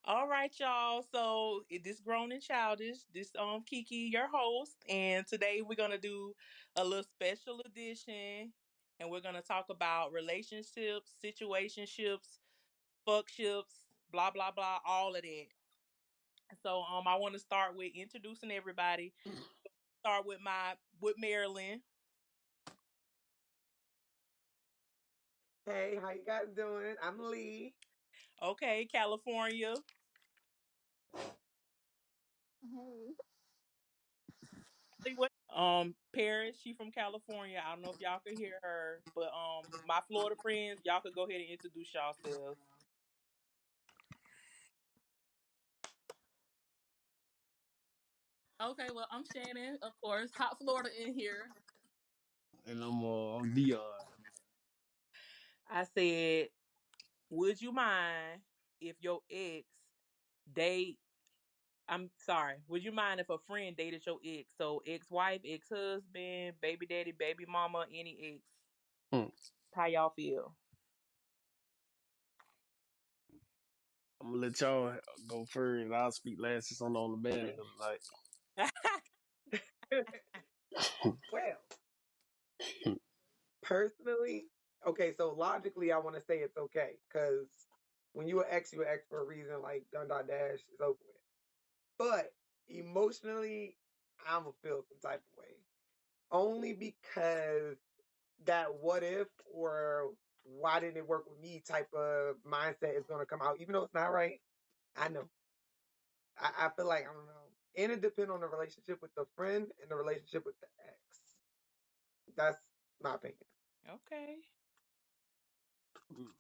All right, y'all. So this grown and childish. This Kiki, your host, and today we're gonna do a little special edition, and we're gonna talk about relationships, situationships, fuckships, blah blah blah, all of that. So I want to start with introducing everybody. Start with Marilyn. Hey, how you guys doing? I'm Lee. Okay, California. Hey. Paris, she from California. I don't know if y'all could hear her, but my Florida friends, y'all could go ahead and introduce yourselves. Okay, well, I'm Shannon, of course. Hot Florida in here. And I'm Dion. I said, would you mind if your ex date? I'm sorry. Would you mind if a friend dated your ex? So ex-wife, ex-husband, baby daddy, baby mama, any ex? Hmm. How y'all feel? I'm gonna let y'all go first, and I'll speak last since I'm on the band tonight. Well, personally, okay, so logically, I want to say it's okay because when you're ex for a reason, like dun dot dash, it's over with. But emotionally, I'm gonna feel some type of way, only because that what if or why didn't it work with me type of mindset is gonna come out, even though it's not right. I know. I feel like I don't know, and it depends on the relationship with the friend and the relationship with the ex. That's my opinion. Okay. Hmm.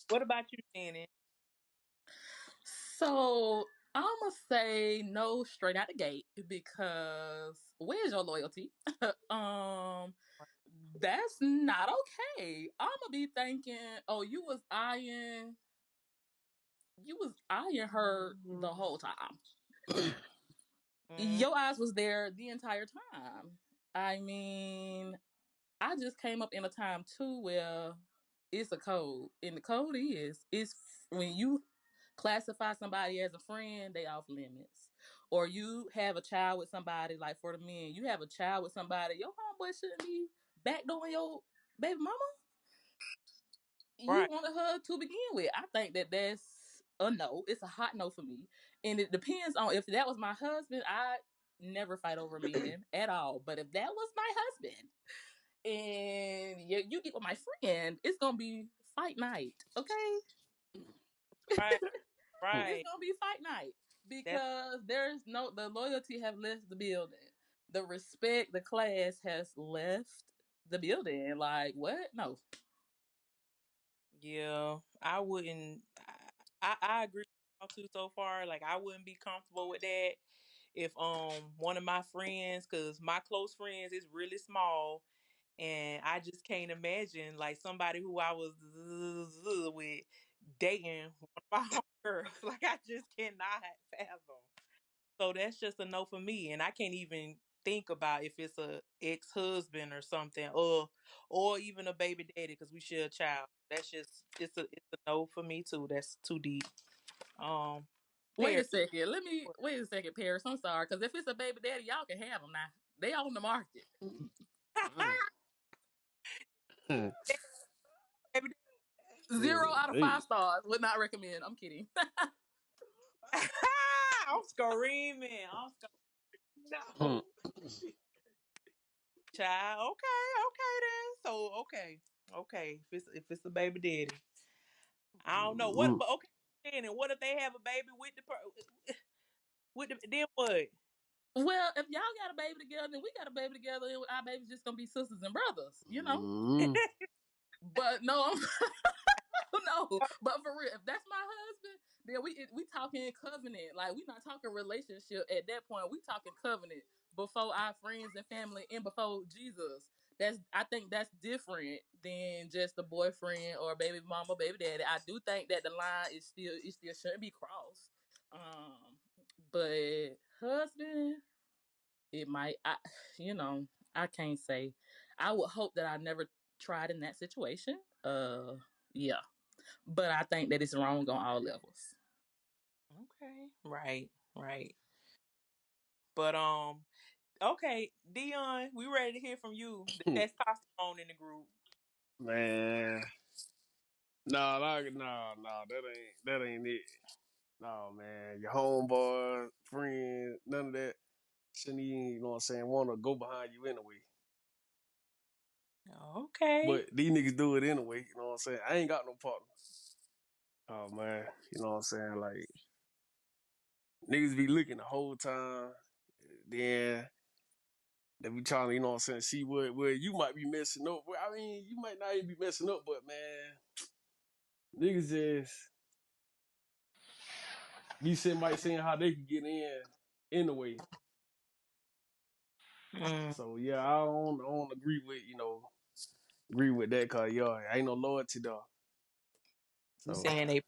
What about you, Shannon? So I'm going to say no straight out the gate because where's your loyalty? um, that's not okay. I'm going to be thinking, oh, you was eyeing her the Mhm. whole time. Mm, Your eyes was there the entire time. I mean, I just came up in a time too where it's a code, and the code is when you classify somebody as a friend, they off limits, or you have a child with somebody. Like for the men, you have a child with somebody. Your homeboy shouldn't be backdooring your baby mama. You right. wanted her to begin with. I think that's a no. It's a hot no for me, and it depends on if that was my husband. I never fight over men at all. But if that was my husband and you get with my friend, it's gonna be fight night. Okay, Right. it's Right. gonna be fight night That's because the loyalty have left the building, the respect, the class has left the building. Like what? No. yeah. I wouldn't. I agree with y'all too so far. Like I wouldn't be comfortable with that if one of my friends, because my close friends is really small, and I just can't imagine like somebody who I was with dating one of my homegirls. Like I just cannot fathom. So that's just a no for me, and I can't even think about if it's a ex husband or something, or even a baby daddy because we share a child. That's just it's a no for me too. That's too deep. Um, Wait a Paris. second. Let me wait a second, Paris. I'm sorry, because if it's a baby daddy, y'all can have them now. They on the market. Hmm. Baby Zero out of Hey. 5 stars. Would not recommend. I'm kidding. daddy. I'm screaming. I'm screaming. Hmm. No. Child. Okay, okay then. So okay. If it's a baby daddy, I don't know what. Hmm. But okay, and what if they have a baby with with the then what? Well, if y'all got a baby together and we got a baby together, our baby's just gonna be sisters and brothers. Hmm. But no, no. But for real, if that's my husband, then we talking covenant. Like we not talking relationship at that point. We talking covenant before our friends and family and before Jesus. I think that's different than just a boyfriend or baby mama, baby daddy. I do think that the line is still it still shouldn't be crossed. Um, but husband, it might. I can't say. I would hope that I never tried in that situation. Yeah, but I think that it's wrong on all levels. Okay. Right. Right. But okay, Dion, we ready to hear from you. The testosterone in the group. Man, that ain't it. No, man, your homeboy, friend, none of that. Shouldn't even, you know what I'm saying, want to go behind you anyway. Okay. But these niggas do it anyway, you know what I'm saying? I ain't got no partner. Oh, man, you know what I'm saying? Like, niggas be looking the whole time. Then they be trying to, you know what I'm saying, see where you might be messing up. Well, I mean, you might not even be messing up, but, man, niggas just be saying how they can get in anyway. Mm, So, yeah, I don't agree with, agree with that because, yo, ain't no loyalty though. you So, saying they?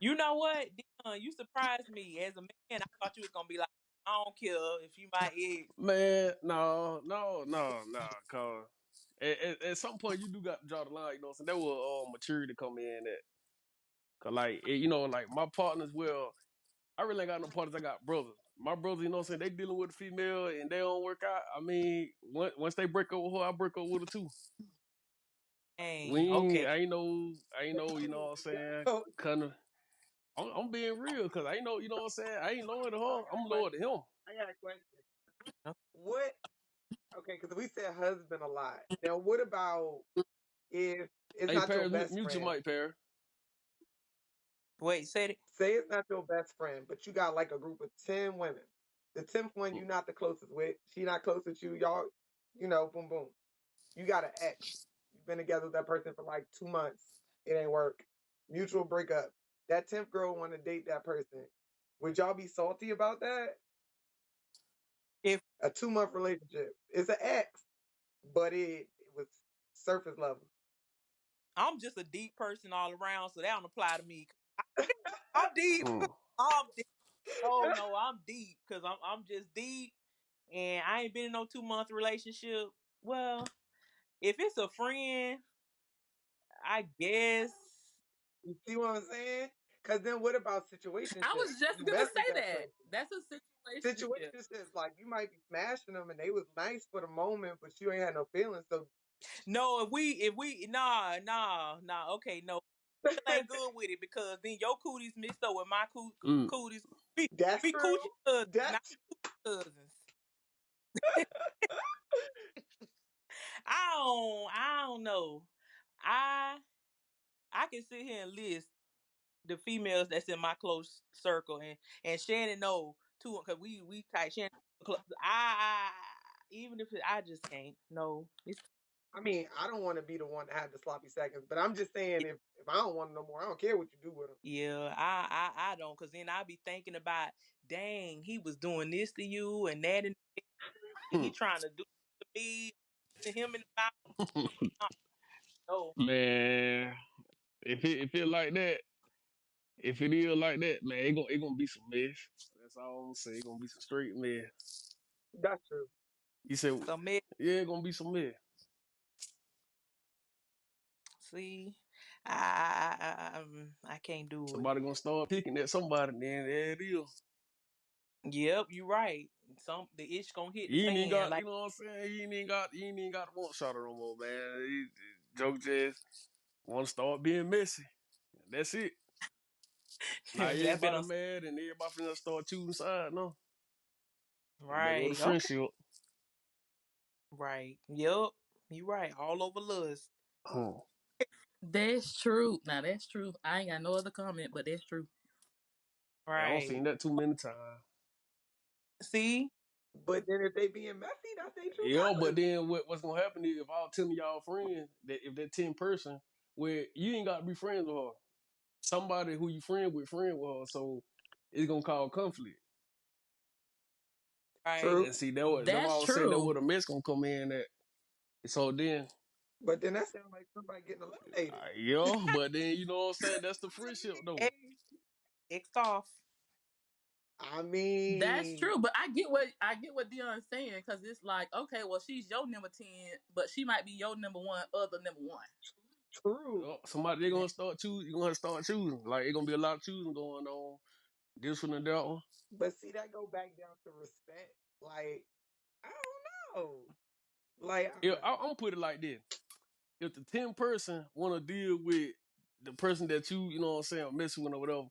You know what, Dion? You surprised me as a man. I thought you was gonna be like, I don't care if you my ex. man, no, cause at some point you do got to draw the line, you know what I'm saying? That will maturity come in at. Cause like, like my partners, well, I really ain't got no partners, I got brothers. My brothers, you know what I'm saying, they dealing with a female and they don't work out. I mean, once they break up with her, I break up with her too. Dang. Okay. I ain't know, you know what I'm saying? So Kind of, I'm being real because I ain't know, you know what I'm saying? I ain't loyal to I her. got a I'm loyal to question. him. I got a question. What? Okay, because we said husband a lot. Now, what about if it's Hey, not your Paris, best mute your friend? mic, Paris. Wait, said it. Say it's not your best friend, but you got like a group of 10 women. The 10th one you're not the closest with. She not close with you. Y'all, boom, boom. You got an ex. You've been together with that person for like 2 months. It ain't work. Mutual breakup. That 10th girl want to date that person. Would y'all be salty about that? If A 2 month relationship. It's an ex, but it was surface level. I'm just a deep person all around, so that don't apply to me. I'm deep. Hmm. I'm deep. Oh no, I'm deep because I'm just deep, and I ain't been in no 2 month relationship. Well, if it's a friend, I guess. You see what I'm saying? Because then what about I situationships? was just You gonna mess with say that that. person. That's a situation. Situationships, like you might be smashing them and they was nice for the moment, but you ain't had no feelings. So No, if we nah. Okay, no, still ain't good with it because then your cooties mixed up with my Mm. cooties. We that's we true. coochie cousins, not That's cousins. I don't know. I I can sit here and list the females that's in my close circle, and Shannon know too because we tight. Shannon, I even if I just can't. No, it's I mean, I don't want to be the one to have the sloppy seconds, but I'm just saying if I don't want them no more, I don't care what you do with them. yeah. I don't because then I be thinking about dang he was doing this to you and that and he trying to do to me to him in the mouth. No, Man, if it like that, if it is like that, man, it gonna be some mess. That's all I'm gonna say. It gonna be some straight mess. That's true. You said, so man, yeah, it gonna be some mess. see, I can't do it. Somebody gonna start picking at somebody, then there it is. Yep, you right. The itch gonna hit the You ain't even fan. got, Like you know what I'm saying? You ain't even got to want shot no more, man. Joke just want to start being messy. That's it. Now that been everybody on mad and everybody finna start choosing sides. No, there go the right. Okay. friendship. Right. Yep. You right. All over lust. Hmm. That's true. Now that's true. I ain't got no other comment, but that's true. I don't Right. seen that too many times. See? But then if they being messy, that's their true Yeah, but colors. then what's gonna happen is if all 10 of y'all friends, that if that 10 person, where you ain't got to be friends with her, somebody who you friend with her, so it's gonna cause conflict. Right. True. And see that what I That's was saying. That true. where the mess gonna come in at. So then, But then that sounds like somebody getting eliminated. yeah, but then you know what I'm saying. That's the friendship though. X off. I That's mean, true. But I get what Dion's saying because it's like, okay, well, she's your number 10, but she might be your number one, other number one. true. Somebody they gonna start choosing. You gonna start choosing. Like it's gonna be a lot of choosing going on. this one and that one. But see, that go back down to respect. Like, I don't know. Like, I'm gonna put it like this: if the 10th person want to deal with the person that you know what I'm saying, messing with or whatever,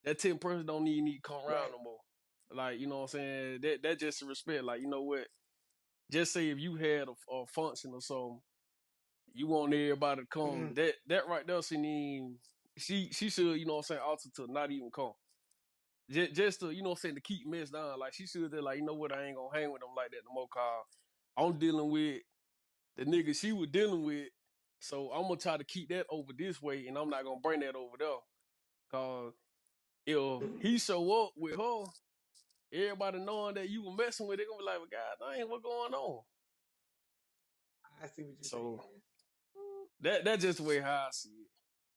that 10th person don't even need to come around right. no more. Like, you know what I'm saying? That just a respect. Like, you know what? Just say if you had a function or something, you want everybody to come. Mhm. That right there, she should, you know what I'm saying, alter to not even come. Just to, you know what I'm saying, to keep mess down. Like she should have like, you know what, I ain't gonna hang with them like that no more, cause I'm dealing with the nigga she was dealing with. So I'm gonna try to keep that over this way, and I'm not gonna bring that over there. Cause if he show up with her, everybody knowing that you were messing with it, gonna be like, well, God dang, what going on? I see what you're So saying. that's just the way how I see it.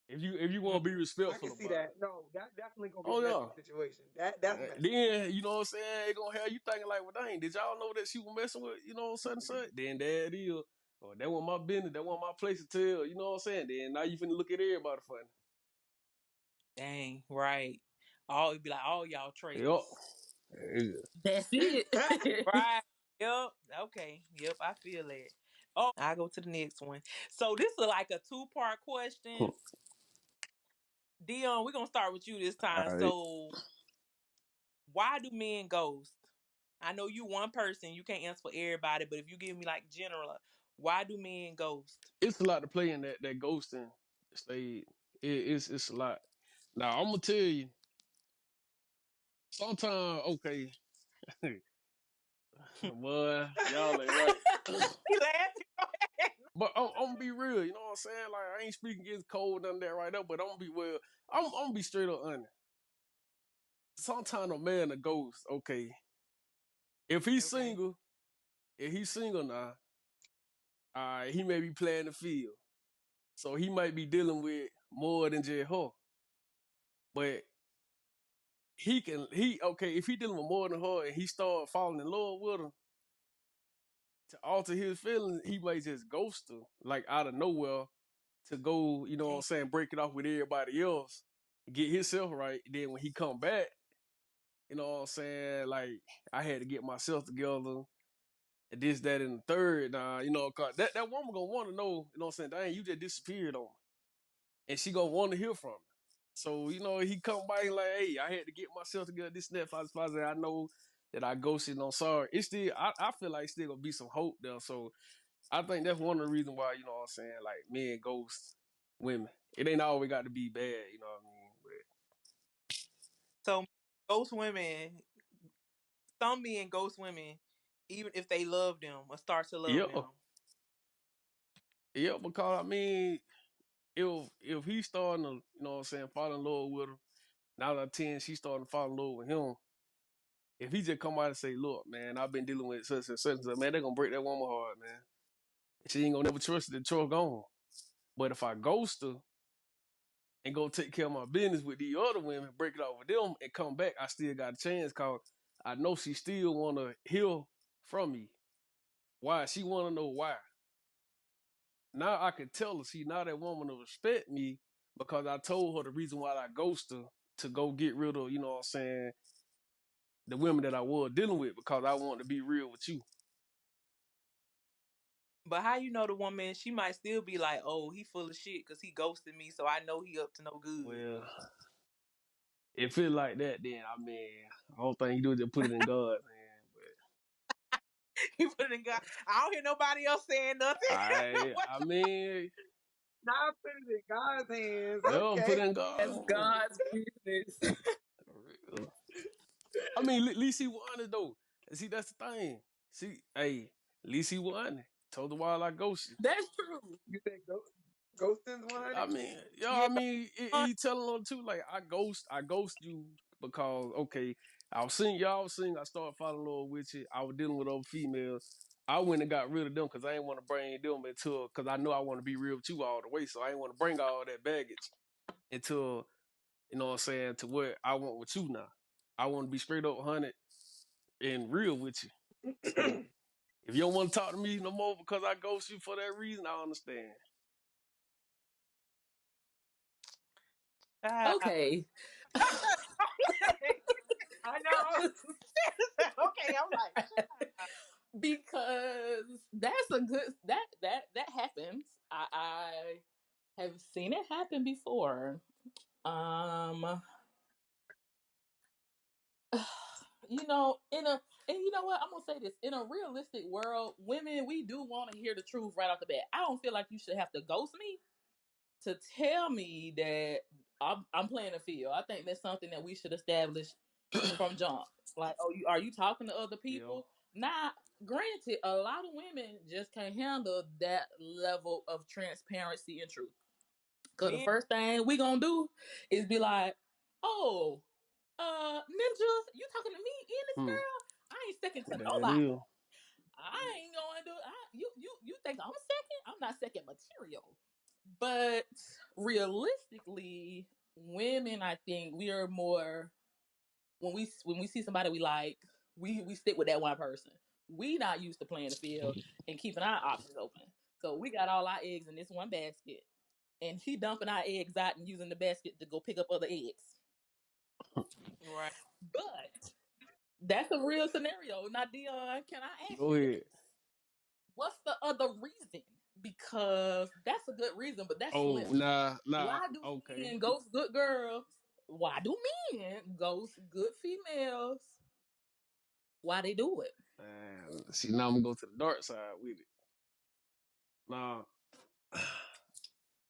If you want to be I can respectful see about that. it, No, that definitely gonna be a oh messy yeah. situation. That's messy. Then you know what I'm saying, it gonna have you thinking like, well, dang, did y'all know that she was messing with, you know, such and such? Then there it is. Oh, that wasn't my business. That wasn't my place to tell. You know what I'm saying? Then now you finna look at everybody funny. Dang, right. All it'd be like all y'all Yup. traitors. Yeah. That's it. Right. Yep. Okay. Yep. I feel that. Oh, I go to the next one. So this is like a two-part question. Dion, we're gonna start with you this All time. right. So why do men ghost? I know you one person, you can't answer for everybody, but if you give me like general, why do men ghost? It's a lot to play in that ghosting stage. It's a lot. Now I'm gonna tell you, sometimes okay, boy, y'all ain't right. He laughing. But I'm gonna be real, you know what I'm saying? Like I ain't speaking against cold none of that right now, but I'm gonna be well. I'm gonna be straight up honest. Sometimes a man a ghost, okay. If he's Okay. single, if he's single now, he may be playing the field. So he might be dealing with more than just her. But he okay, if he dealing with more than her and he start falling in love with her, to alter his feelings, he might just ghost her, like out of nowhere, to go, you know what I'm Dang. saying, break it off with everybody else, get himself right. Then when he come back, you know what I'm saying, like I had to get myself together. And this, that, and the third. Nah, you know, cause that woman gonna want to know, you know what I'm saying, dang, you just disappeared on me. And she gonna want to hear from me. So, you know, he come by and like, hey, I had to get myself together, this and that, I know that I ghosted, no sorry. It's still, I feel like still gonna be some hope there. So I think that's one of the reasons why, you know what I'm saying, like men ghost women. It ain't always got to be bad, you know what I mean? But So ghost women, some men ghost women, even if they love them or start to love yeah, them. yeah, because I mean, if he's starting to, you know what I'm saying, fall in love with her, 9 out of 10, she's starting to fall in love with him. If he just come out and say, look, man, I've been dealing with such and such, man, they're gonna break that woman heart, man. She ain't gonna never trust the truck gone. But if I ghost her and go take care of my business with the other women, break it off with them, and come back, I still got a chance cause I know she still wanna hear from me. Why? She wanna know why. Now I can tell her, see, now that woman will respect me because I told her the reason why I ghost her to go get rid of, you know what I'm saying, the women that I was dealing with because I want to be real with you. But how you know the woman? She might still be like, "Oh, he full of shit because he ghosted me, so I know he up to no good." Well, if it like that, then I mean, I don't think you do just put it in God, man. But He put it in God. I don't hear nobody else saying nothing. What I mean, Now I put it in God's hands. yeah, put Okay. it in That's God. God's business. I mean, at least he won it though. And see, that's the thing. See, hey, at least he won it. Told the wild I ghosted. That's true. You said ghosting's 100? I mean, yo, yeah. I mean, he telling them too, like I ghost you because okay, I was seeing, I started falling in love with you. I was dealing with other females. I went and got rid of them because I didn't want to bring them into because I know I want to be real with you all the way. So I didn't want to bring all that baggage into, you know what I'm saying, to what I want with you now. I want to be straight up 100 and real with you. So if you don't want to talk to me no more because I ghost you for that reason, I understand. Ah. Okay. Okay, I'm like, Because that's a good that happens. I have seen it happen before. Um, in a and you know what, I'm gonna say this, in a realistic world, women, we do want to hear the truth right off the bat. I don't feel like you should have to ghost me to tell me that I'm playing a field. I think that's something that we should establish from jump. Like, oh, are you talking to other Yeah. people? Now, granted, a lot of women just can't handle that level of transparency and truth. Cause the men, first thing we gonna do is be like, oh, Ninja, you talking to me and this Hmm. girl? I ain't second to That nobody. is. I ain't going to do. You think I'm second? I'm not second material. But realistically, women, I think we are more, when we see somebody we like, we stick with that one person. We not used to playing the field and keeping our options open. So we got all our eggs in this one basket, and he dumping our eggs out and using the basket to go pick up other eggs. right? But that's a real scenario. Now, Dion, can I ask Go you ahead. this? What's the other reason? Because that's a good reason, but that's Oh, slim. nah. Why do Okay. men ghost good girls? Why do men ghost good females? Why they do it? Man, see, now I'm gonna go to the dark side with it. Now,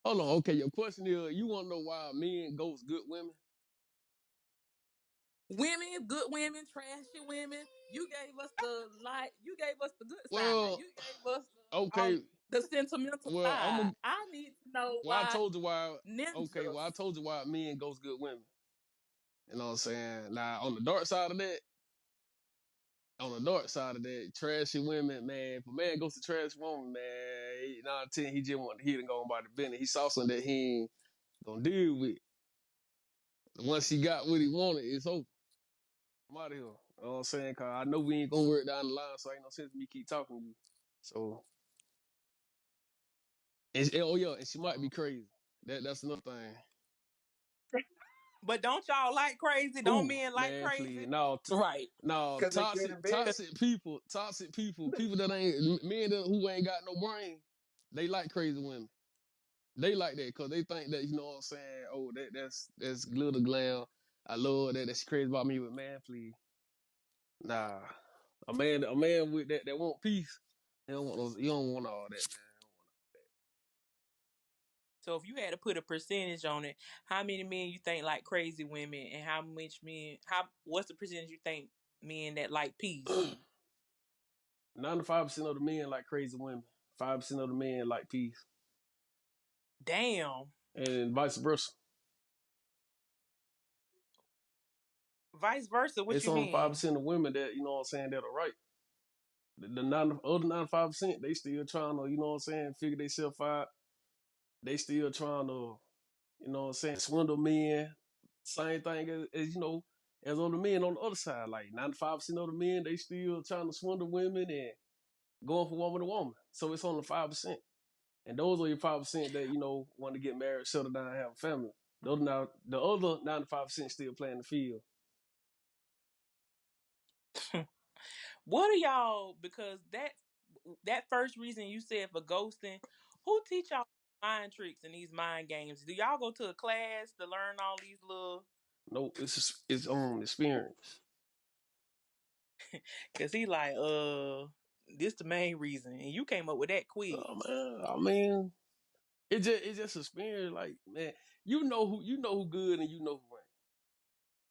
hold on. Okay, your question is, you want to know why men ghost good women? Women, good women, trashy women. You gave us the light. You gave us the good side. Well, You gave us All okay. the sentimental Well, I'm side. gonna. I need to know Well, I why told you why. Okay. Well, I ninjas. told you why men ghost good women. You know what I'm saying? Now, on the dark side of that, trashy women, man. If a man goes to trash woman, man, 9 10, he just want to hit and go on by the business. He saw something that he ain't gonna deal with. Once he got what he wanted, it's over. I'm out of here. You know what I'm saying? Cause I know we ain't gonna work down the line, so ain't no sense in me keep talking to you. So, oh yeah, and she might be crazy. That's another thing. but don't y'all like crazy? Don't Ooh, men like man, please. crazy? No, Right. no, Because they good in bed. toxic people that ain't men who ain't got no brain. They like crazy women. They like that because they think that, you know what I'm saying. Oh, that's glitter glam. I love that. That's crazy about me, but man, please, nah. A man with that want peace. He don't want those. You don't want all that, man. So if you had to put a percentage on it, how many men you think like crazy women, and how much men? What's the percentage you think men that like peace? 95% of the men like crazy women. 5% of the men like peace, Damn. and vice versa. Vice versa. What It's you only five mean? percent of women that, you know what I'm saying, that are right. The other 95%, they still trying to, you know what I'm saying, figure themselves out. They still trying to, you know what I'm saying, swindle men. Same thing as you know, as on the men on the other side. Like 95% of the men, they still trying to swindle women and going for woman to woman. So it's only 5%. And those are your 5% that, you know, want to get married, settle down, have a family. Those now the other 95% still playing the field. What are y'all? Because that first reason you said for ghosting, who teach y'all mind tricks and these mind games? Do y'all go to a class to learn all these little? No, it's experience. Cause he like, this the main reason, and you came up with that quick. Oh man, I mean, it's just experience. Like man, you know who good and you know who ain't.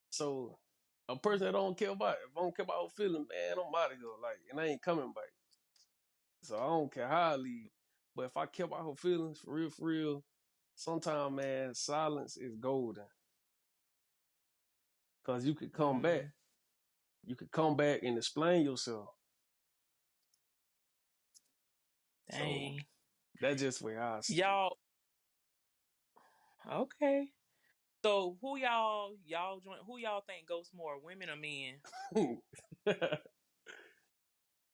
So a person that don't care about if I don't care about her feeling, man, I'm out of here. Like, and I ain't coming back. So I don't care how I leave. But if I care about her feelings for real, sometimes man, silence is golden. Cause you could come back. Mm, You could come back and explain yourself. So dang, that's just the way I see y'all. Okay. So who y'all join? Who y'all think ghosts more, women or men? it.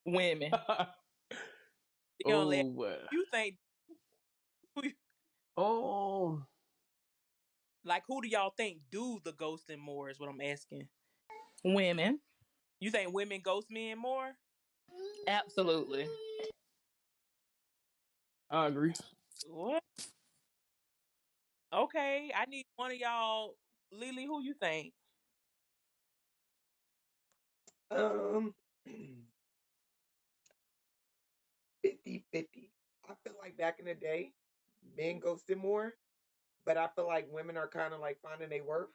Women. You don't let Oh, well. you think who- Oh, like who do y'all think do the ghosting more? Is what I'm asking. Women. You think women ghost men more? Absolutely. I agree. What? Okay, I need one of y'all. Lily, who you think? Um, 50-50. I feel like back in the day, men ghosted more, but I feel like women are kind of like finding their worth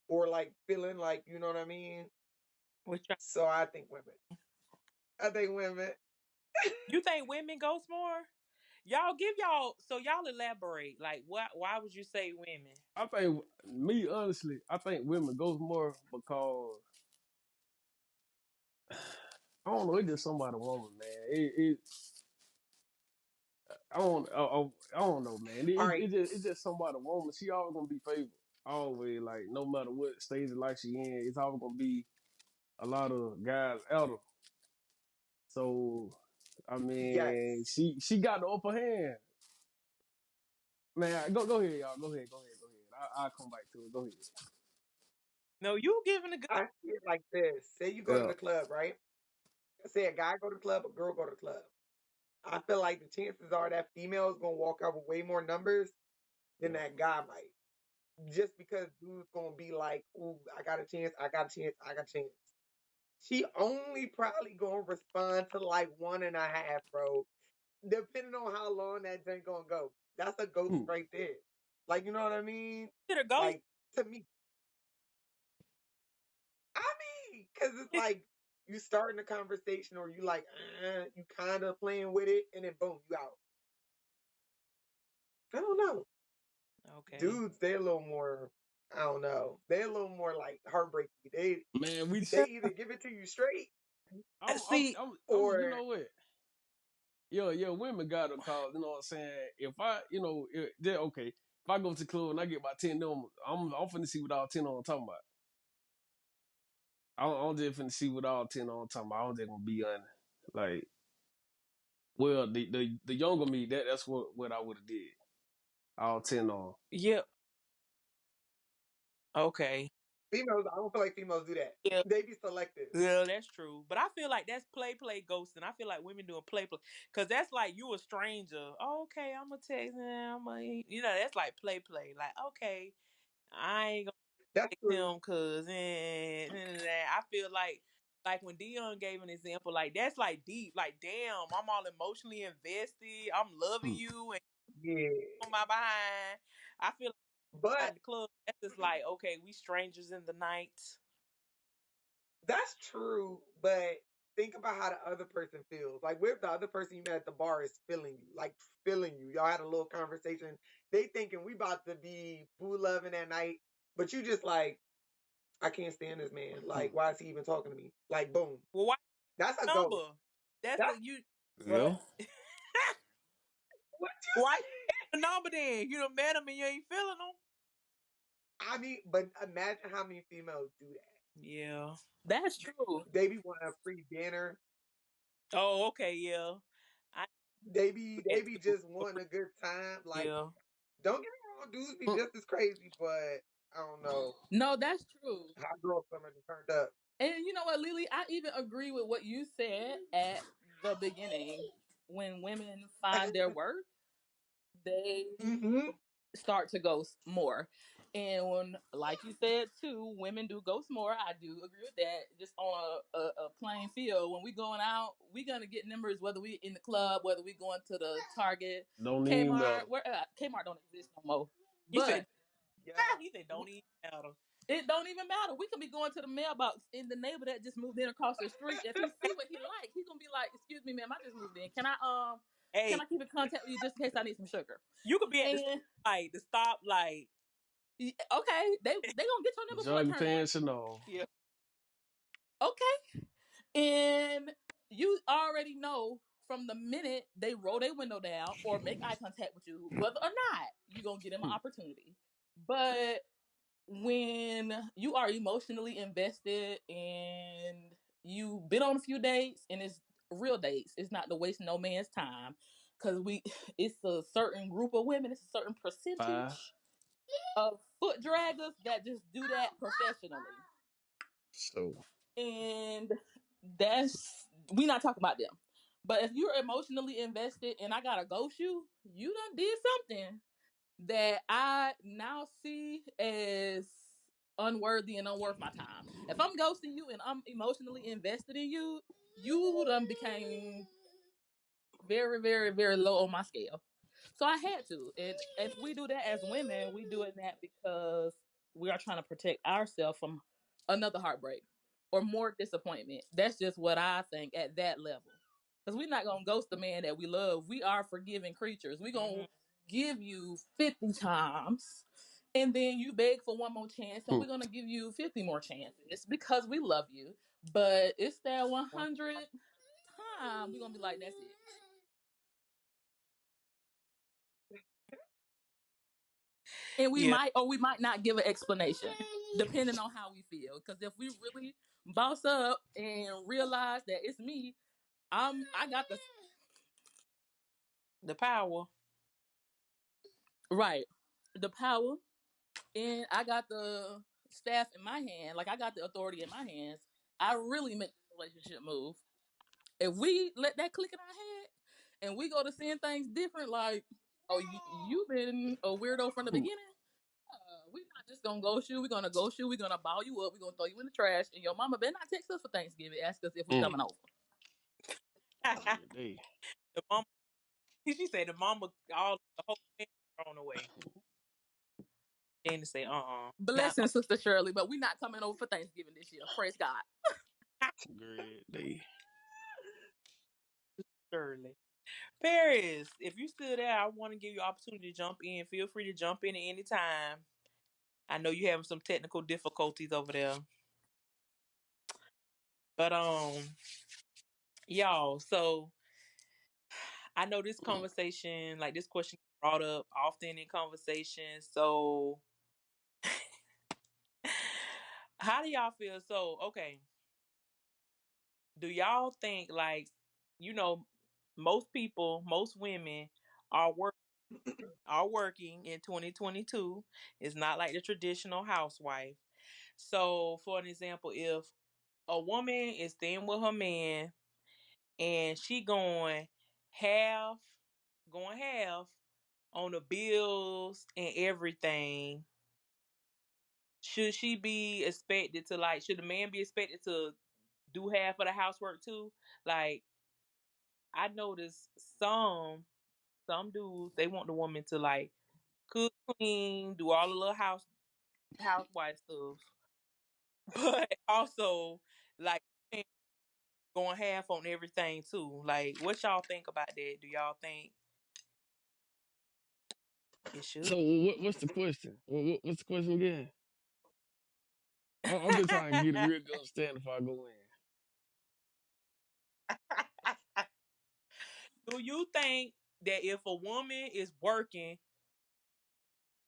or like feeling like, you know what I mean? Which So I think women. I think women. you think women ghost more? Y'all give y'all so y'all elaborate. Like what why would you say women? I think me honestly, I think women goes more because I don't know. It's just something about a woman, man. I don't know, man. All right. It's just something about a woman. She always gonna be favored. Always, like no matter what stage of life she in, it's always gonna be a lot of guys out her. So I mean, Yes. she got the upper hand. Man, go ahead, y'all. Go ahead. I'll come back to it. Go ahead. No, you giving a good I see it like this. Say you go to Yeah. the club, right? Say a guy go to the club, a girl go to the club. I feel like the chances are that female is gonna walk out with way more numbers than Yeah. that guy might. Just because dude's gonna be like, "Ooh, I got a chance, I got a chance, I got a chance." She only probably gonna respond to like one and a half, bro. Depending on how long that thing gonna go. That's a ghost Hmm. right there. Like, you know what I mean? consider ghost. Like to me, I mean, because it's like you starting a conversation or you like, you kind of playing with it, and then boom, you out. I don't know. Okay. Dudes, they're a little more. I don't know. They're a little more like heartbreaky. Man, we. They either give it to you straight See, You or know what? Women got to call. You know what I'm saying? If I, okay. If I go to the club and I get about 10 of them, I'm finna see what all 10 on talking about. I'm just finna see what all 10 on talking about. I'm just gonna be on like, well, the younger me, that's what I would have did. All 10 on. yeah, okay. females. I don't feel like females do that. Yeah. They be selective. Yeah, that's true. But I feel like that's play ghosting. I feel like women doing play. Cause that's like you a stranger. Oh, okay, I'm gonna text him. That's like play. Like, okay, I ain't That's text true. him cause I feel like when Dion gave an example, like that's like deep. Like, damn, I'm all emotionally invested. I'm loving Hmm. you and Yeah, on my behind. I feel like but at the club, that's just like, okay, we strangers in the night. that's true. But think about how the other person feels. Like, what if the other person you met at the bar is feeling you, like feeling you? Y'all had a little conversation. They thinking we about to be boo loving that night, but you just like, I can't stand this man. Hmm. Like, why is he even talking to me? Like, boom. Well, why That's a ghost. number? That's That's the you. Yeah. what you Why say. the number then? You done met him and you ain't feeling him. I mean, but imagine how many females do that. Yeah, that's true. They be wanting a free dinner. Oh, okay, yeah. I do They that be too. just wanting a good time. Like, Yeah. don't get me wrong, dudes be Hmm. just as crazy, but I don't know No, that's true. how girls some are turned up. And you know what, Lily? I even agree with what you said at the beginning. When women find their worth, they hmm start to ghost more. And when, like you said too, women do ghost more. I do agree with that. Just on a plain field, when we going out, we gonna get numbers whether we in the club, whether we going to the Target, Don't even Kmart. matter. Where Kmart don't exist no more, He said, but Yeah, he said, don't even matter. it don't even matter. We can be going to the mailbox in the neighbor that just moved in across the street. If he see what he like, he gonna be like, "Excuse me, ma'am, I just moved in. Can Hey, I keep in contact with you just in case I need some sugar?" you could be at And the stoplight. okay, they gonna get your number before it Johnny turn one. Pants and all. Yeah. Okay, and you already know from the minute they roll their window down or make eye contact with you, whether or not you gonna get them an Hmm. opportunity. But when you are emotionally invested and you've been on a few dates and it's real dates, it's not to waste no man's time because we it's a certain group of women, it's a certain Five. percentage of foot draggers that just do that professionally. So. And that's we not talking about them. But if you're emotionally invested and I gotta ghost you, you done did something that I now see as unworthy and unworth my time. If I'm ghosting you and I'm emotionally invested in you, you done became very, very, very low on my scale. So I had to. And if we do that as women, we do it that because we are trying to protect ourselves from another heartbreak or more disappointment. That's just what I think at that level. Because we're not gonna ghost the man that we love. We are forgiving creatures. We're Mm-hmm. gonna give you 50 times and then you beg for one more chance and Hmm. we're gonna give you 50 more chances because we love you. But it's that 100 time we're gonna be like, that's it. And we Yeah, might or we might not give an explanation depending on how we feel. Because if we really boss up and realize that it's me, I got the the power. right, the power, and I got the staff in my hand. Like I got the authority in my hands. I really make the relationship move. If we let that click in our head and we go to seeing things different, like, oh, you've been a weirdo from the Hmm. beginning. We're not just gonna ghost you. We're gonna ghost you. We're gonna ball you up. We're gonna throw you in the trash. And your mama better not text us for Thanksgiving. Ask us if we Mm. coming over. Yeah, they. The mama, she said the mama, all the whole thing thrown away. Then to say, not Blessing, Sister Shirley, but we're not coming over for Thanksgiving this year. Praise God. Great. They. Shirley. Paris, if you still there, I want to give you opportunity to jump in. Feel free to jump in at any time. I know you having some technical difficulties over there, but y'all. So I know this conversation, like this question, brought up often in conversations. So how do y'all feel? So okay, do y'all think like you know most people, most women are working in 2022. It's not like the traditional housewife. So, for an example, if a woman is staying with her man and she going half on the bills and everything, should she be expected to like? Should the man be expected to do half of the housework too? Like, I noticed some dudes they want the woman to like cook, clean, do all the little housewife stuff, but also like going half on everything too. Like, what y'all think about that? Do y'all think it should? So what's the question? What's the question again? I'm just trying to get a real good understanding if I go in. Do you think that if a woman is working,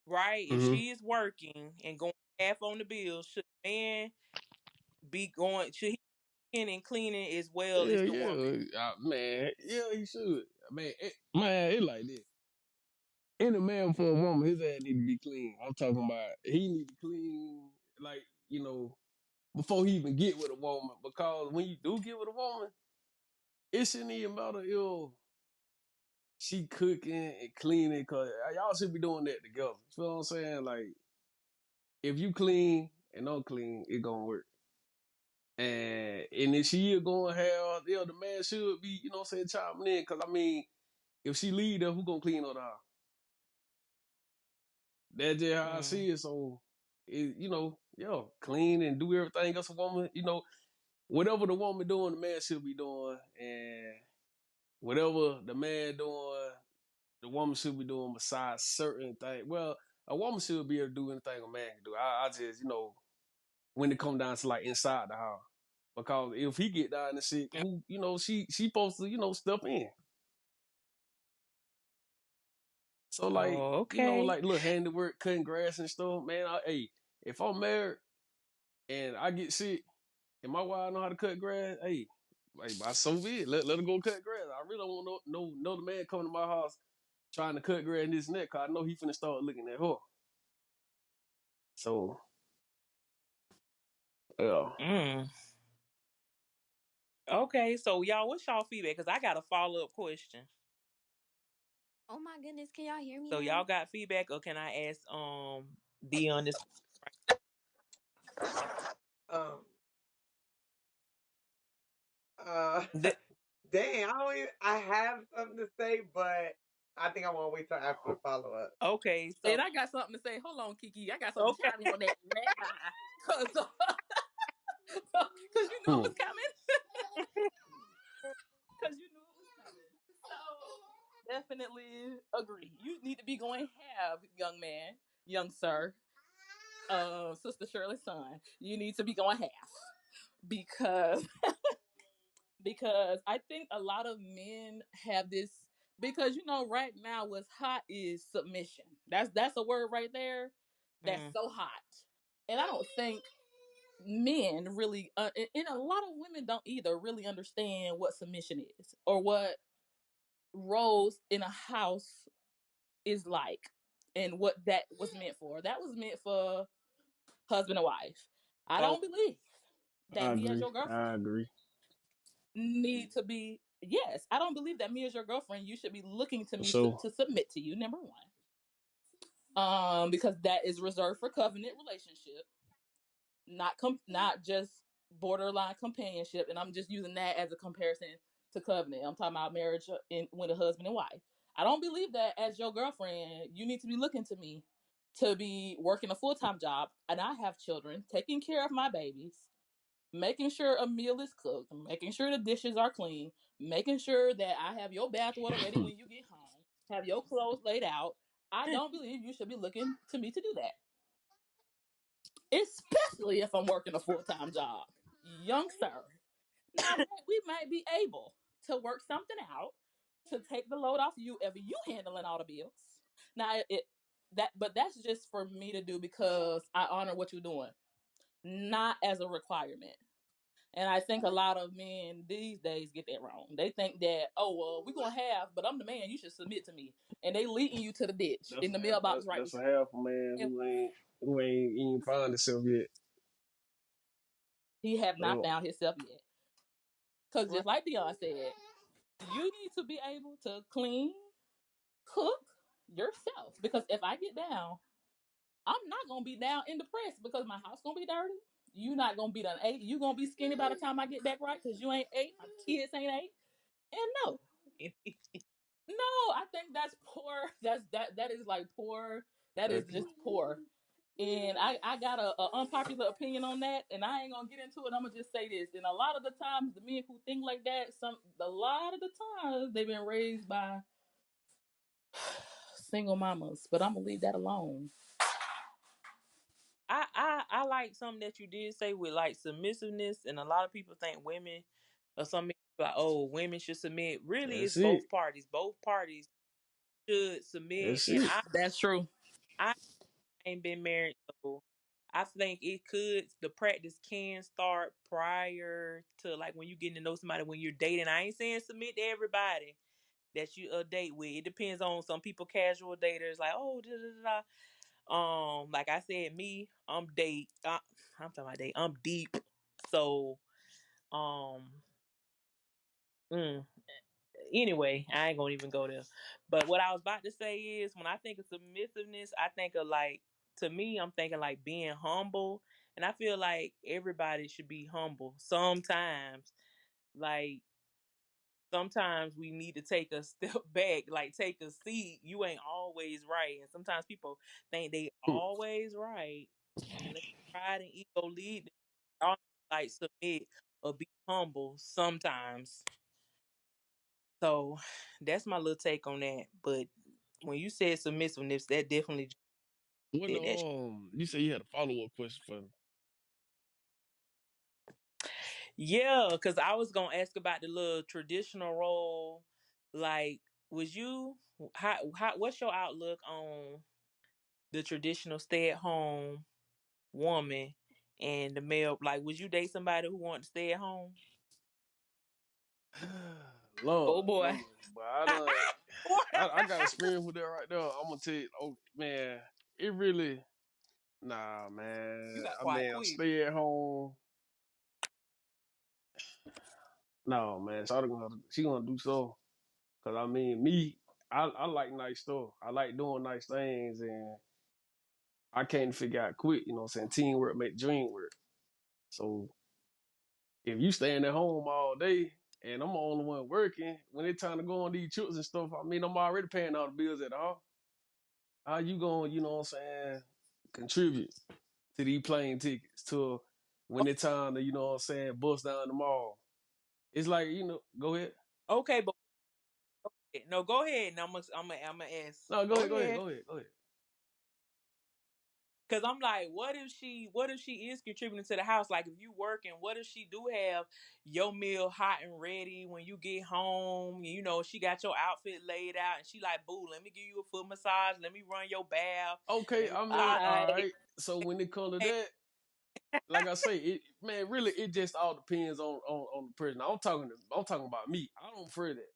right? If Mm-hmm. she is working and going half on the bills, should the man be going? Should he be in and cleaning as well as Yeah, the woman? yeah, man. Yeah, he should. Man, it like this. Any man for a woman, his ass need to be clean. I'm talking about he need to clean, like before he even get with a woman. Because when you do get with a woman, it shouldn't even matter if she cooking and cleaning. Cause y'all should be doing that together. You feel what I'm saying? Like if you clean and I'm clean, it gonna work. And if she is going hell, the man should be, chiming in. Cause I mean, if she leave there, who gonna clean up the house? That's just how I Mm. see it. So, clean and do everything else a woman, whatever the woman doing, the man should be doing. And whatever the man doing, the woman should be doing besides certain things. Well, a woman should be able to do anything a man can do. I just, when it come down to like inside the house. Because if he get down and shit, who, she supposed to, step in. So like, Oh, okay. like little handiwork, cutting grass and stuff, man. Hey, if I'm married and I get sick and my wife know how to cut grass, hey, by so be it. Let her go cut grass. I really don't want no the man coming to my house trying to cut grass in this neck, cause I know he finna start looking at her. So yeah. Mm. Okay, so y'all, what's y'all feedback? Because I got a follow up question. Oh my goodness, can y'all hear me So y'all now? got feedback, or can I ask Dion this? Um, uh, Th- dang, I don't even, I have something to say, but I think I want to wait till after the follow up. okay, so And I got something to say. Hold on, Kiki. I got something to okay, chime in on that. Cause, cause you knew it Hmm. was coming. Cause you knew it was coming. So definitely agree. You need to be going have, young man, young sir, Sister Shirley's son. You need to be going half because I think a lot of men have this because right now what's hot is submission. That's a word right there. That's mm, so hot, and I don't think men really, and a lot of women don't either really understand what submission is or what roles in a house is like and what that was meant for. That was meant for husband and wife. I oh, don't believe that I me as agree. your girlfriend I agree. need to be. Yes, I don't believe that me as your girlfriend you should be looking to me So to submit to you. Number one, because that is reserved for covenant relationship, not just borderline companionship. And I'm just using that as a comparison to covenant. I'm talking about marriage with a husband and wife. I don't believe that as your girlfriend, you need to be looking to me to be working a full time job, and I have children, taking care of my babies, making sure a meal is cooked, making sure the dishes are clean, making sure that I have your bath water ready when you get home, have your clothes laid out. I don't believe you should be looking to me to do that, especially if I'm working a full time job. Young sir. Now, we might be able to work something out to take the load off you if you handling all the bills. Now, but that's just for me to do because I honor what you're doing, not as a requirement. And I think a lot of men these days get that wrong. They think that, oh well, we're gonna have, but I'm the man, you should submit to me. And they leading you to the ditch that's in the a mailbox right that's a beside half a man you. who ain't even found himself yet. He have not So found himself yet. Cause right. just like Dion said, you need to be able to clean, cook yourself. Because if I get down, I'm not gonna be down in the press because my house gonna be dirty. You not gonna be done ate. You gonna be skinny by the time I get back right because you ain't ate. My kids ain't ate. And no, no, I think that's poor. That is like poor. That is exactly. just poor. And I got a unpopular opinion on that, and I ain't gonna get into it. I'm gonna just say this. And a lot of the times, the men who think like that, a lot of the times they've been raised by single mamas. But I'm gonna leave that alone. I like something that you did say with like submissiveness, and a lot of people think women or some men like, oh, women should submit. Really, it's That's it. both parties. Both parties should submit, That's and it. That's true. I ain't been married, so I think it could. The practice can start prior to like when you getting to know somebody when you're dating. I ain't saying submit to everybody that you date with. It depends on some people. Casual daters like, oh, da da da. Like I said, me, I'm date. I'm talking about date. I'm deep. So, um, mm, anyway, I ain't gonna even go there. But what I was about to say is, when I think of submissiveness, I think of like, to me, I'm thinking like being humble, and I feel like everybody should be humble. Like sometimes we need to take a step back, like take a seat. You ain't always right, and sometimes people think they Hmm. always right, and let pride and ego lead them. Y'all like submit or be humble sometimes. So that's my little take on that. But when you said submissiveness, that definitely When did that. you say you had a follow up question for me. Yeah, because I was gonna ask about the little traditional role. Like, was you how what's your outlook on the traditional stay at home woman and the male? Like, would you date somebody who wanted to stay at home? Oh Lord, boy. no, but I got experience with that right there. I'm gonna tell you, oh man, it really, nah, You man. got I quiet mean, quick. stay at home. No, man, she gonna do so. Cause I mean, I like nice stuff. I like doing nice things, and I can't figure out quit. You know what I'm saying? Teamwork make the dream work. So if you staying at home all day and I'm the only one working, when it's time to go on these trips and stuff, I mean, I'm already paying all the bills at all. How you gonna, you know what I'm saying, contribute to these plane tickets to when it's time to, you know what I'm saying, bust down the mall? It's like, go ahead. Okay, but no, go ahead. And I'm gonna ask. No, go Go ahead, go ahead, ahead. go ahead, go ahead. Cause I'm like, what if she is contributing to the house? Like if you working, what if she do have your meal hot and ready when you get home? You know, she got your outfit laid out and she like, boo, let me give you a foot massage, let me run your bath Okay, and I mean, all I right. So when it comes to that, like I say, really, it just all depends on the person. I'm talking about me. I don't prefer that.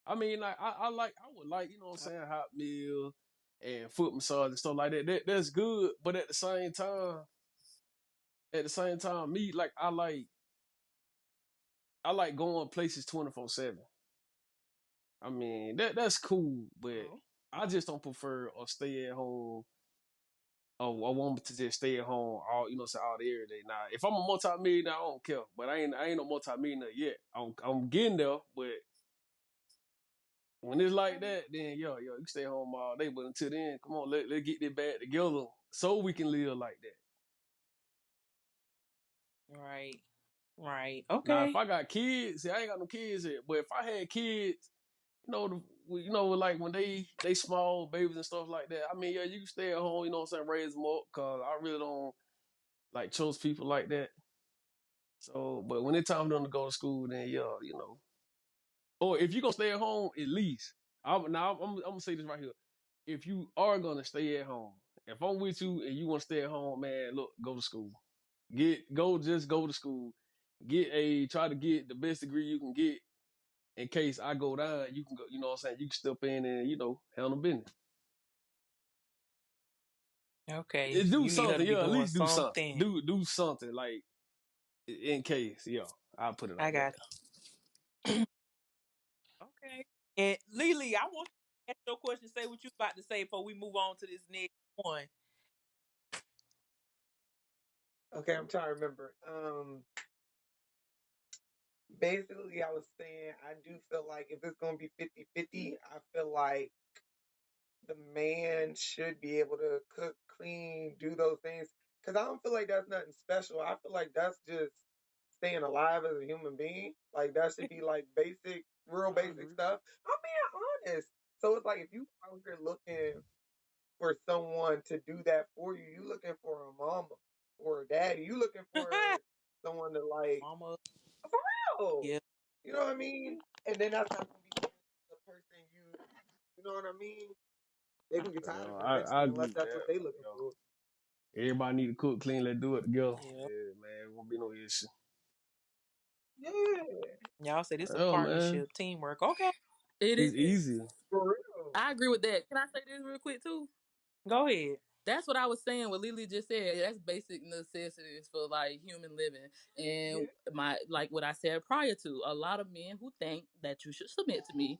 I mean, like I would like, you know what I'm saying, hot meal and foot massage and stuff like that. That's good, but at the same time, me like I like going places 24/7. I mean, that's cool, but oh, I just don't prefer a stay at home. Oh, I want to just stay at home all, say all the every day. Now, if I'm a multi-millionaire, I don't care. But I ain't no multi-millionaire yet. I'm getting there, but when it's like that, then yo, you stay home all day. But until then, come on, let's get this bag together so we can live like that. right, right, Now, if okay, I got kids, see, I ain't got no kids yet. But if I had kids, like when they small babies and stuff like that. I mean, yeah, you can stay at home. You know what I'm saying, raise them up. Cause I really don't like chose people like that. So, but when it's time for them to go to school, then yeah, Or if you're gonna stay at home, at least. I'm gonna say this right here. If you are gonna stay at home, if I'm with you and you want to stay at home, man, look, go to school. Just go to school. Try to get the best degree you can get. In case I go down, you can go. You know what I'm saying? You can step in and handle business. okay. Do You need her something, to be yeah. At doing least do something. something. Do something like in case, yeah. I'll put it I like that. got okay. And Lily, I want you to ask your question. Say what you about to say before we move on to this next one. Okay, I'm trying to remember. Basically, I was saying I do feel like if it's going to be 50-50, I feel like the man should be able to cook, clean, do those things. Because I don't feel like that's nothing special. I feel like that's just staying alive as a human being. Like that should be like basic, real I basic agree. stuff. I'm being honest. So it's like if you out here looking for someone to do that for you, you looking for a mama or a daddy. You looking for someone to like, Mama, oh, yeah, you know what I mean? And then that's not gonna be the person you know what I mean? They gonna get tired of it I eventually agree unless with that's what that. they looking Yeah. for. Everybody need to cook, clean, let's do it together. yeah. Yeah, man, it won't be no issue. Yeah, Y'all said it's a Oh man, partnership, teamwork. Okay, it it's is. easy. for real. I agree with that. Can I say this real quick too? go ahead. That's what I was saying. What Lily just said. That's basic necessities for like human living. And Yeah, my like what I said prior to, a lot of men who think that you should submit to me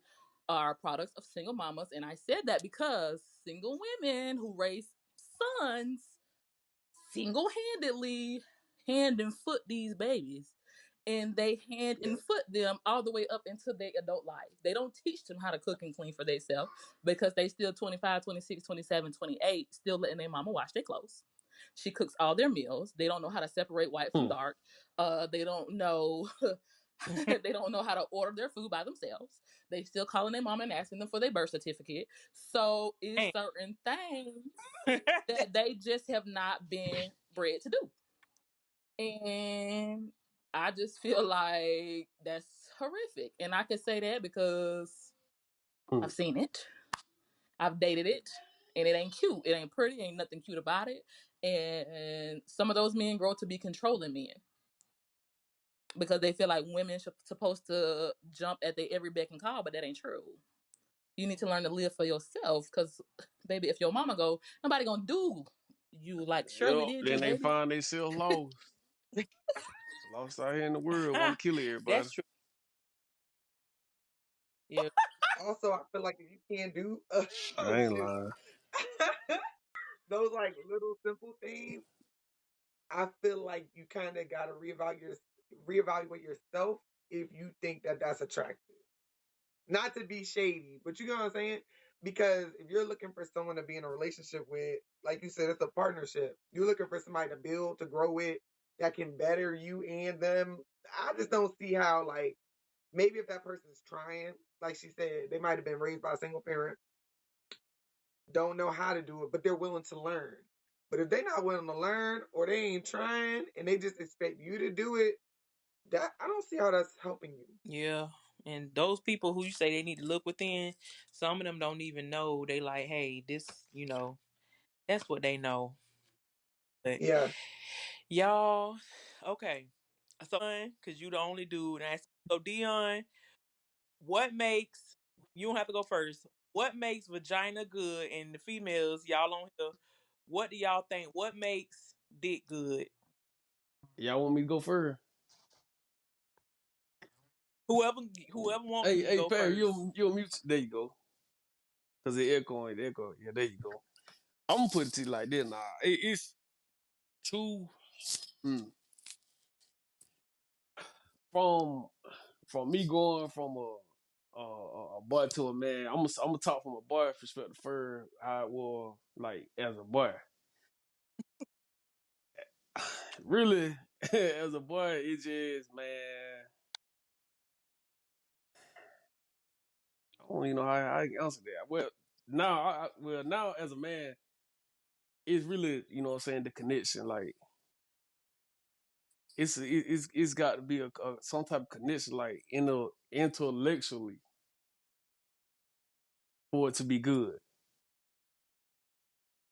are products of single mamas. And I said that because single women who raise sons single-handedly hand and foot these babies, and they hand yeah, and foot them all the way up into their adult life. They don't teach them how to cook and clean for themselves because they still 25, 26, 27, 28, still letting their mama wash their clothes. She cooks all their meals. They don't know how to separate white from Hmm. dark. They don't know they don't know how to order their food by themselves. They still calling their mom and asking them for their birth certificate. So it's Damn. certain things that they just have not been bred to do. And I just feel like that's horrific. And I can say that because Hmm. I've seen it, I've dated it, and it ain't cute. It ain't pretty, ain't nothing cute about it. And some of those men grow to be controlling men because they feel like women are supposed to jump at their every beck and call, but that ain't true. You need to learn to live for yourself because, baby, if your mama go, nobody gonna do you like Shirley Yep. did you, Then they baby. find themselves lost out here in the world, want to kill everybody. That's true. Yeah. Also, I feel like if you can't do I oh ain't shoot, lying. those like little simple things, I feel like you kind of got to reevaluate yourself if you think that that's attractive. Not to be shady, but you know what I'm saying? Because if you're looking for someone to be in a relationship with, like you said, it's a partnership. You're looking for somebody to build, to grow with, that can better you and them. I just don't see how, like, maybe if that person's trying, like she said, they might have been raised by a single parent, don't know how to do it, but they're willing to learn. But if they're not willing to learn or they ain't trying and they just expect you to do it, that I don't see how that's helping you. Yeah. And those people who you say they need to look within, some of them don't even know. They like, hey, this, that's what they know. But Yeah. y'all, okay. So, because you the only dude. And so, Dion, what makes, you don't have to go first. What makes vagina good? And the females, y'all on here, what do y'all think? What makes dick good? Y'all want me to go first? Whoever whoever want Hey, to hey, go Perry, first. you'll mute. There you go. Cause it echoing, it echo. Yeah, there you go. I'm gonna put it to you like this. Nah, it's too from from me going from a boy to a man. I'm gonna talk from a boy perspective first. How it was like as a boy. Really, as a boy, it just man. I don't even know how I can answer that. Well, now, now as a man, it's really what I'm saying the connection. Like it's got to be a some type of connection, like intellectually for it to be good.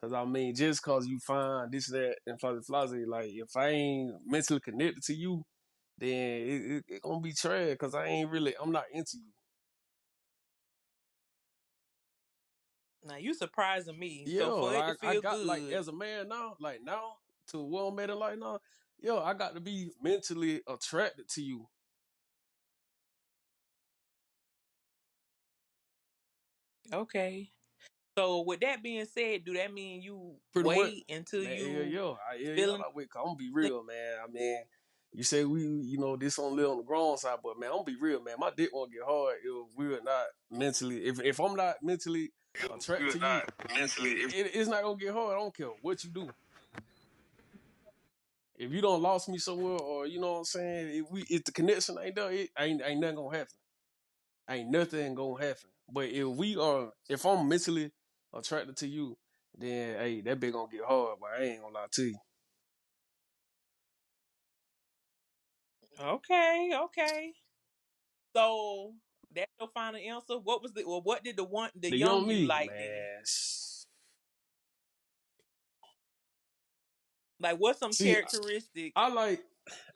Cause I mean, just cause you find this, that, and fuzzy, like if I ain't mentally connected to you, then it gonna be trash. Cause I'm not into you. Now you surprising me. Yeah, So for it to like I feel got like good, as a man now, like now to where I'm at in life now, yo, I got to be mentally attracted to you. okay. So with that being said, do that mean you Pretty much, wait until man. Yeah, you yeah. feeling? Like, wait, I'm gonna be real, man. I mean, you say this on live on the grown side, but man, I'm gonna be real, man. My dick won't get hard if we're not mentally. If I'm not mentally attracted You're to you, not mentally. it's not gonna get hard. I don't care what you do. If you don't lost me somewhere, or you know what I'm saying, if the connection ain't there, it ain't nothing gonna happen. Ain't nothing gonna happen. But if I'm mentally attracted to you, then hey, that bitch gonna get hard. But I ain't gonna lie to you. Okay, okay. So that's your final answer. What was what did the The young young you me, like then? man. Like what's some See, characteristics I like.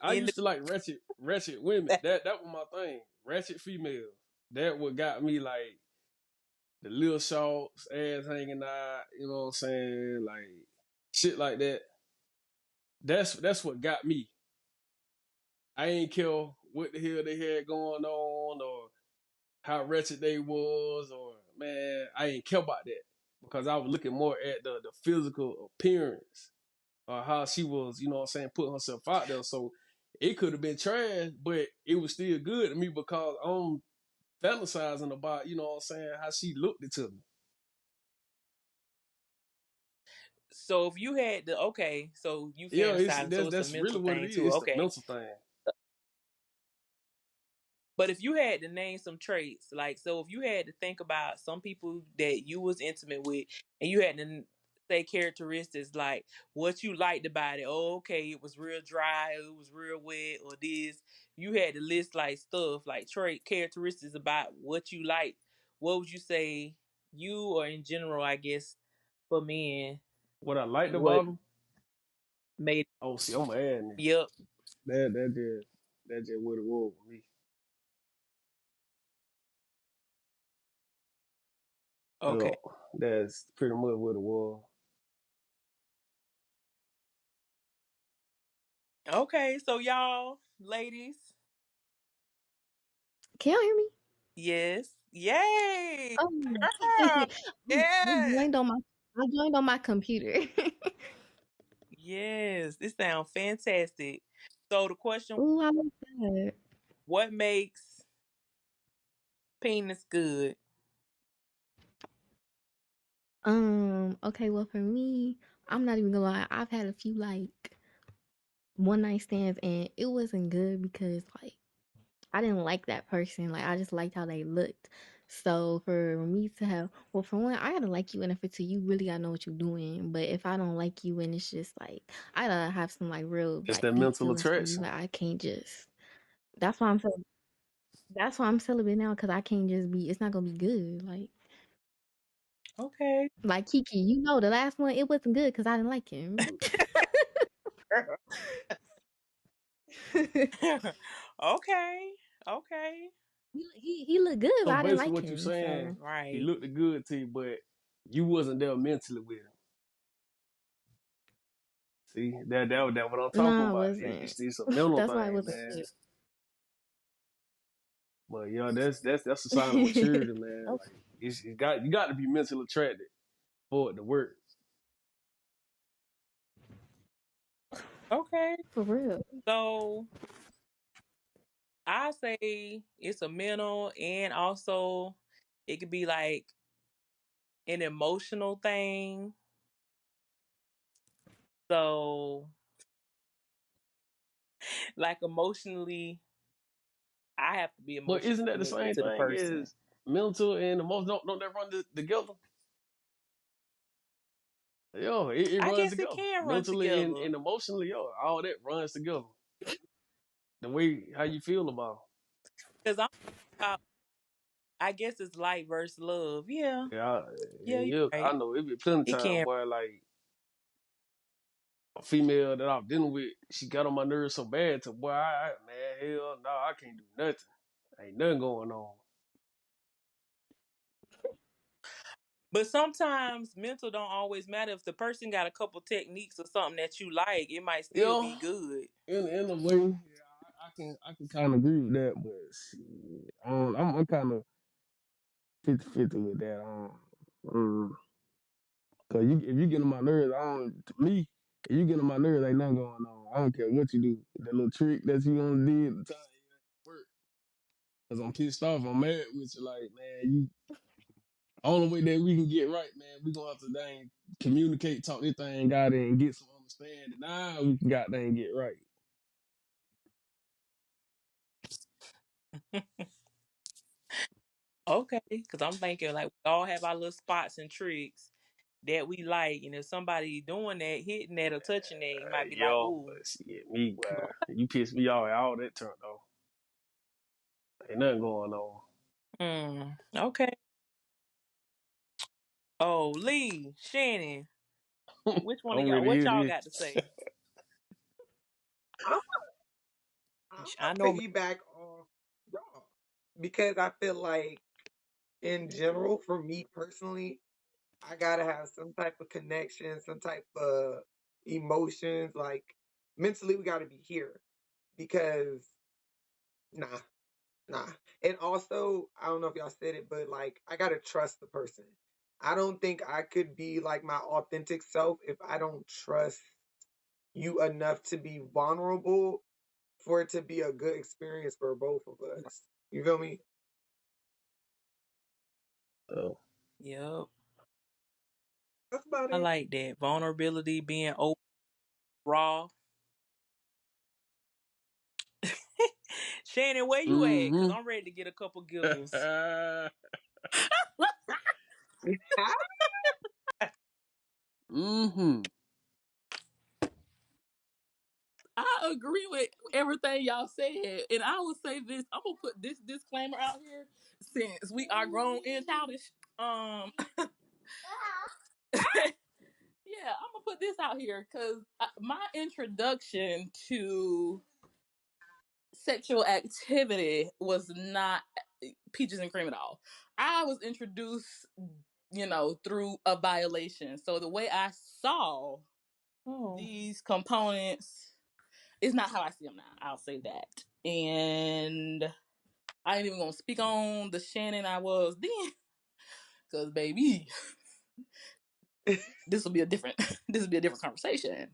I in used to like ratchet women. the That was my thing. Ratchet females. That what got me like the little shorts, ass hanging out. You know what I'm saying? Like shit like that. That's what got me. I ain't care what the hell they had going on or how wretched they was or man, I ain't care about that because I was looking more at the physical appearance or how she was, you know what I'm saying, putting herself out there. So it could have been trash, but it was still good to me because I'm fantasizing about, you know what I'm saying, how she looked it to me. so if you had the okay, so you Yeah, fantasizing, so it's a that's mental really what thing it is. too. It's the Okay. mental thing. But if you had to name some traits, like so if you had to think about some people that you was intimate with and you had to say characteristics like what you liked about it, oh okay, it was real dry, it was real wet, or this, you had to list like stuff like trait characteristics about what you like, what would you say you or in general, I guess, for men, What I liked what about them, made oh, see, I'm an ad nigga. yep. That just what it was with me. Okay. Yeah, that's pretty much what it was. Okay, so y'all ladies, Can y'all hear me? yes. Yay, Oh, girl. Yes, I joined on my computer. yes. This sounds fantastic. So the question: Oh, I like that. what makes penis good? Okay, well for me, I'm not even gonna lie, I've had a few like one night stands and it wasn't good because like I didn't like that person. Like I just liked how they looked. So for me to have, well, for one, I gotta like you, and if it's to you, really, I know what you're doing. But if I don't like you, and it's just like I gotta have some like real It's like that deep mental feelings for you. attraction. Like I can't just. That's why I'm so. That's why I'm celibate now because I can't just be. It's not gonna be good. Okay. Like Kiki, you know, the last one it wasn't good because I didn't like him. Okay. Okay. He looked good, but So I didn't basically, like what you him. saying? So He Right. looked good to you, but you wasn't there mentally with him. See, that what I'm talking no, I about. wasn't. It's a mental That's why it thing, wasn't man. good. But yeah, that's a sign of maturity, man. Like it's got you got to be mentally attracted for it to work. Okay. For real. So I say it's a mental and also it could be like an emotional thing. So like emotionally, I have to be But emotionally isn't that the connected same to the thing person. as mental and emotional? Don't they run together? Yo, it I runs guess it together. can run Mentally together and emotionally, yo, all that runs together. The way how you feel about because I'm about. I guess it's light versus love. Yeah, it. yeah, you're I right. know it be plenty of It time can. where like a female that I'm dealing with, she got on my nerves so bad to boy, man, hell no, I can't do nothing. Ain't nothing going on. But sometimes mental don't always matter. If the person got a couple techniques or something that you like, it might still be Yo, good. in a way, yeah, I can kind of agree with that, but shit, I'm kind of 50-50 with that. Cause if you get on my nerves, to me, if you get on my nerves, ain't nothing going on. I don't care what you do. That little trick that you gonna do at the time, it ain't gonna work. Cause I'm pissed off. I'm mad with you. Like, man, you only way that we can get right, man, we gonna have to dang communicate, talk this thing out and get some understanding. Now we can goddamn get right. Okay, because I'm thinking like we all have our little spots and tricks that we like, and if somebody doing that, hitting that or touching that, you might be like, Yo, "Ooh, but shit, me, boy, you pissed me off all that turn though. Ain't nothing going on. okay." Oh, Lee, Shannon, which one of I'm y'all? ready to What hear y'all this. got to say? I'm I'm I gonna know. piggyback on y'all because I feel like in general, for me personally, I gotta have some type of connection, some type of emotions. Like mentally, we gotta be here because nah, nah. And also, I don't know if y'all said it, but like I gotta trust the person. I don't think I could be like my authentic self if I don't trust you enough to be vulnerable for it to be a good experience for both of us. You feel me? So, Yep, That's about I it. like that vulnerability, being open, raw. Shannon, where you at? Cause mm-hmm. I'm ready to get a couple giggles. mm-hmm. I agree with everything y'all said, and I will say this: I'm gonna put this disclaimer out here, since we are grown and childish. Yeah, I'm gonna put this out here because my introduction to sexual activity was not peaches and cream at all. I was introduced, through a violation. So the way I saw Oh, these components is not how I see them now. I'll say that. And I ain't even gonna speak on the Shannon I was then, cause baby, this will be a different this will be a different conversation.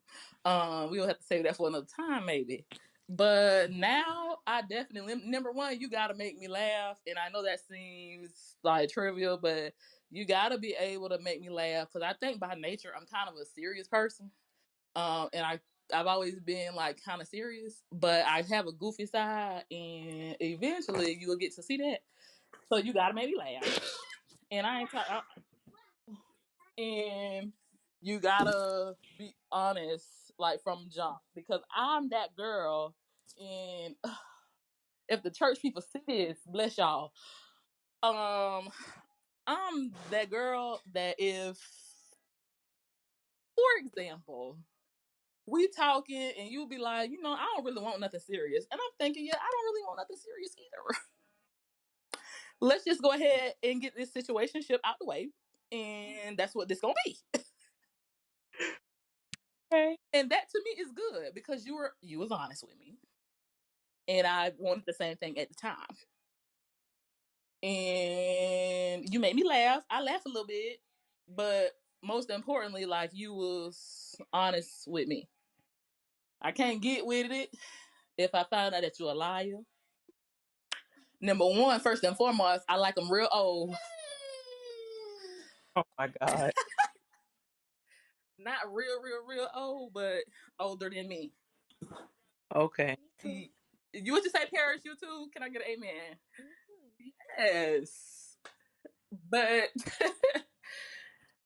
We'll have to save that for another time maybe. But now I definitely, number one, you gotta make me laugh, and I know that seems like trivial, but you gotta be able to make me laugh because I think by nature I'm kind of a serious person. And I've always been like kind of serious, but I have a goofy side, and eventually you will get to see that. So you gotta make me laugh, and I ain't talking. And you gotta be honest, like from jump, because I'm that girl. And if the church people see this, bless y'all. Um, I'm that girl that if, for example, we talking and you be like, I don't really want nothing serious, and I'm thinking, yeah, I don't really want nothing serious either. Let's just go ahead and get this situationship out the way, and that's what this gonna be. Okay. And that to me is good because you was honest with me, and I wanted the same thing at the time. And you made me laugh. I laughed a little bit, but most importantly, like you was honest with me. I can't get with it if I find out that you're a liar. Number one, first and foremost, I like them real old. Oh my God. Not real, real, real old, but older than me. Okay. Me too. You would just say Paris, you too? Can I get an amen? Me too. Yes. But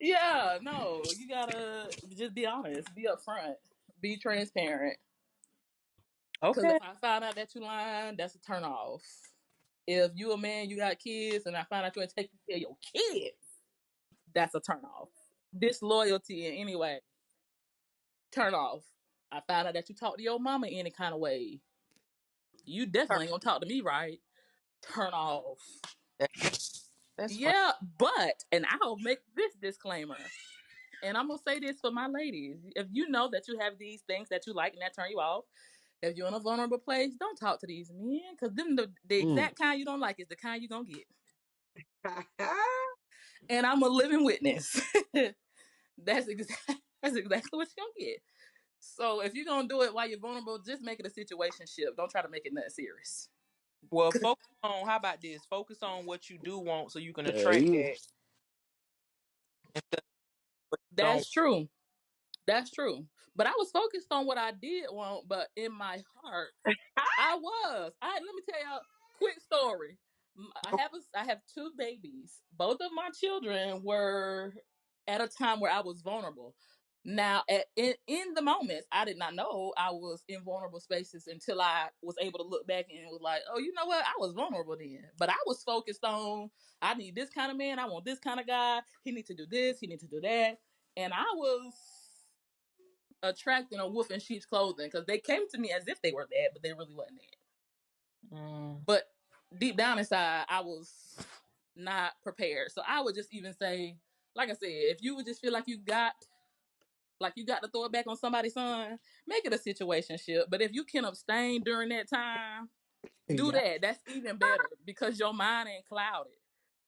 yeah, no, you gotta just be honest, be upfront, be transparent. Because Okay. if I find out that you lying, that's a turn off. If you a man, you got kids, and I find out you ain't taking care of your kids, that's a turn off. Disloyalty in any way, turn off. I found out that you talk to your mama any kind of way, you definitely ain't gonna talk to me right. Turn off. That, that's fine. Yeah, but, and I'll make this disclaimer, and I'm gonna say this for my ladies: if you know that you have these things that you like and that turn you off, if you're in a vulnerable place, don't talk to these men, because then the Mm. exact kind you don't like is the kind you're gonna get. And I'm a living witness. that's exact. That's exactly what you're gonna get. So if you're gonna do it while you're vulnerable, just make it a situationship. Don't try to make it nothing serious. Well, focus on, how about this? Focus on what you do want so you can Yeah, attract you. that instead of what you don't. That's true. That's true. But I was focused on what I did want, but in my heart, I was. Let me tell y'all quick story. I have two babies. Both of my children were at a time where I was vulnerable. Now, in the moments, I did not know I was in vulnerable spaces until I was able to look back and was like, oh, you know what? I was vulnerable then. But I was focused on, I need this kind of man. I want this kind of guy. He needs to do this. He needs to do that. And I was attracting a wolf in sheep's clothing because they came to me as if they were that, but they really wasn't that. Mm. But deep down inside, I was not prepared. So I would just even say, like I said, if you would just feel like you got to throw it back on somebody's son, make it a situationship. But if you can abstain during that time, do Yeah. that. That's even better because your mind ain't clouded.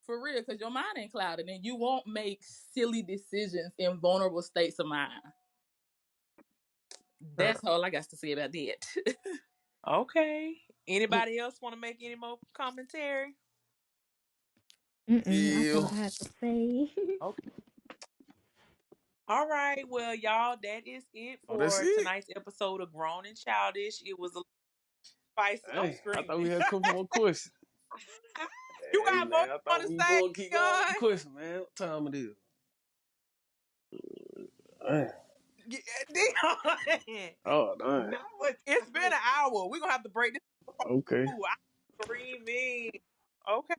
For real, because your mind ain't clouded and you won't make silly decisions in vulnerable states of mind. That's all I got to say about that. Okay. Anybody else want to make any more commentary? Mm-mm, I said Yeah. what I had to say. Okay. All right. Well, y'all, that is it Oh, that's for it. tonight's episode of Grown and Childish. It was a little spicy. I'm Hey, I thought we screaming. had a couple more questions. You Hey got more man, I you thought want to we say, going to keep going with the Dion? question, man. What time it is? Dang. Yeah, Dion. Oh, dang. Not what It's time been it an hour. We're gonna have to break this up. Okay. Ooh, I'm screaming. Okay.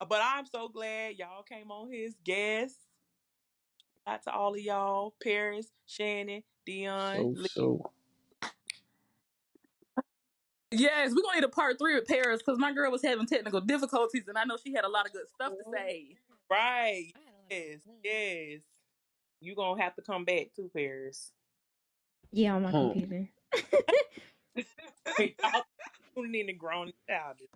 But I'm so glad y'all came on his guest. Out to all of y'all, Paris, Shannon, Dion, Lee. So. Yes, we're gonna need a part three with Paris because my girl was having technical difficulties and I know she had a lot of good stuff to Oh, say. Right. I had a lot of Yes. fun. Yes. You gonna have to come back too, Paris. Yeah, on my Hmm. computer. Y'all tuning in to Grown and Childish.